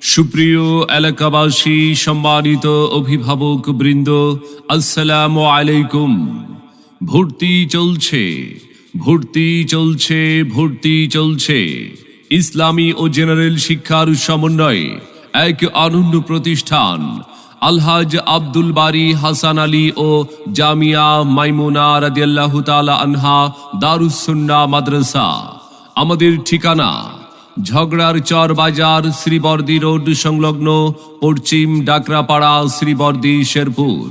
সুপ্রিয় এলাকাবাসী, সম্মানিত অভিভাবক বৃন্দ, আসসালামু আলাইকুম। ভর্তি চলছে, ভর্তি চলছে, ভর্তি চলছে। ইসলামী ও জেনারেল শিক্ষার সমন্বয়ে এক অনন্য প্রতিষ্ঠান আলহাজ আব্দুল বারী হাসান আলী ও জামিয়া মাইমুনা রাদিয়াল্লাহু তাআলা আনহা দারুস সুন্নাহ মাদ্রাসা। আমাদের ঠিকানা ঝগড়ার চর বাজার, শ্রীবর্দী রোড সংলগ্ন পশ্চিম ডাকরাপাড়া, শ্রীবর্দী, শেরপুর।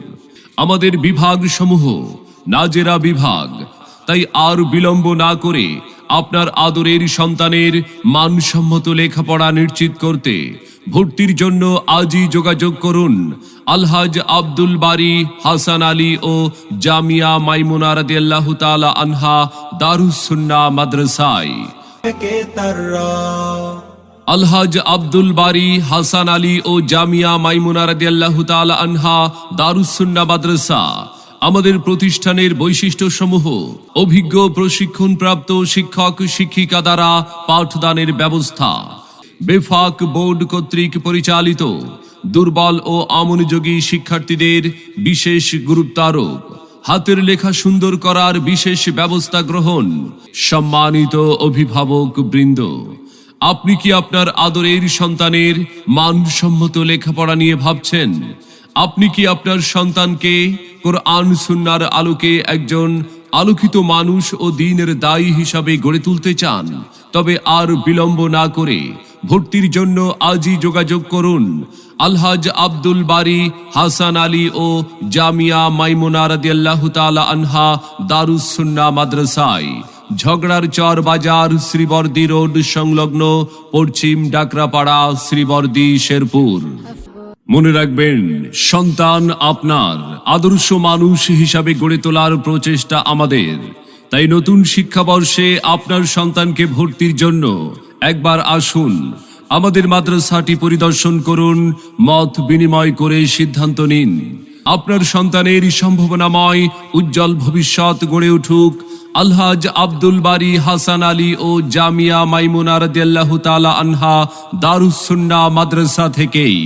আমাদের বিভাগ সমূহ নাজেরা বিভাগ। তাই আর বিলম্ব না করে আপনার আদরের সন্তানের মানসম্মত লেখাপড়া নিশ্চিত করতে ভর্তির জন্য আজই যোগাযোগ করুন আলহাজ আব্দুল বারী হাসান আলী ও জামিয়া মাইমুনা রাদিয়াল্লাহু তাআলা আনহা দারুস সুন্নাহ মাদ্রাসায়। আলহাজ আব্দুল বারী হাসান আলী ও জামিয়া মাইমুনা রাদিয়াল্লাহু তাআলা আনহা দারুস সুন্নাহ মাদ্রাসা। আমাদের প্রতিষ্ঠানের বৈশিষ্ট্যসমূহ: অভিজ্ঞ প্রশিক্ষণপ্রাপ্ত শিক্ষক শিক্ষিকা দ্বারা পাঠদানের ব্যবস্থা, বেফাক বোর্ড কর্তৃক পরিচালিত, দুর্বল ও অমনোযোগী শিক্ষার্থীদের বিশেষ গুরুত্বারোপ, হাতের লেখা সুন্দর করার বিশেষ ব্যবস্থা গ্রহণ। সম্মানিত অভিভাবক বৃন্দ, আপনি কি আপনার আদরের সন্তানের মানসম্মত লেখাপড়া নিয়ে ভাবছেন? আপনি কি আপনার সন্তানকে কোরআন সুন্নাহর আলোকে একজন আলোকিত মানুষ ও দ্বীনের দায়ী হিসাবে গড়ে তুলতে চান? তবে আর বিলম্ব না করে ভর্তির জন্য আজই যোগাযোগ করুন আলহাজ আব্দুল বারী হাসান আলী ও জামিয়া মাইমুনা রাদিয়াল্লাহু তাআলা আনহা দারুস সুন্নাহ মাদ্রাসায়, ঝগড়ার চর বাজার, শ্রীবর্দী রোড সংলগ্ন পশ্চিম ডাকরাপাড়া, শ্রীবর্দী, শেরপুর। মনে রাখবেন, সন্তান আপনার, আদর্শ মানুষ হিসাবে গড়ে তোলার প্রচেষ্টা আমাদের। তাই নতুন শিক্ষাবর্ষে আপনার সন্তানকে ভর্তির জন্য একবার আসুন, আমাদের মাদ্রাসাটি পরিদর্শন করুন, মত বিনিময় করে সিদ্ধান্ত নিন। আপনার সন্তানের সম্ভাবনাময় উজ্জ্বল ভবিষ্যৎ গড়ে উঠুক আলহাজ আব্দুল বারী হাসান আলী ও জামিয়া মাইমুনা রাদিয়াল্লাহু তাআলা আনহা দারুস সুন্নাহ মাদ্রাসা থেকেই।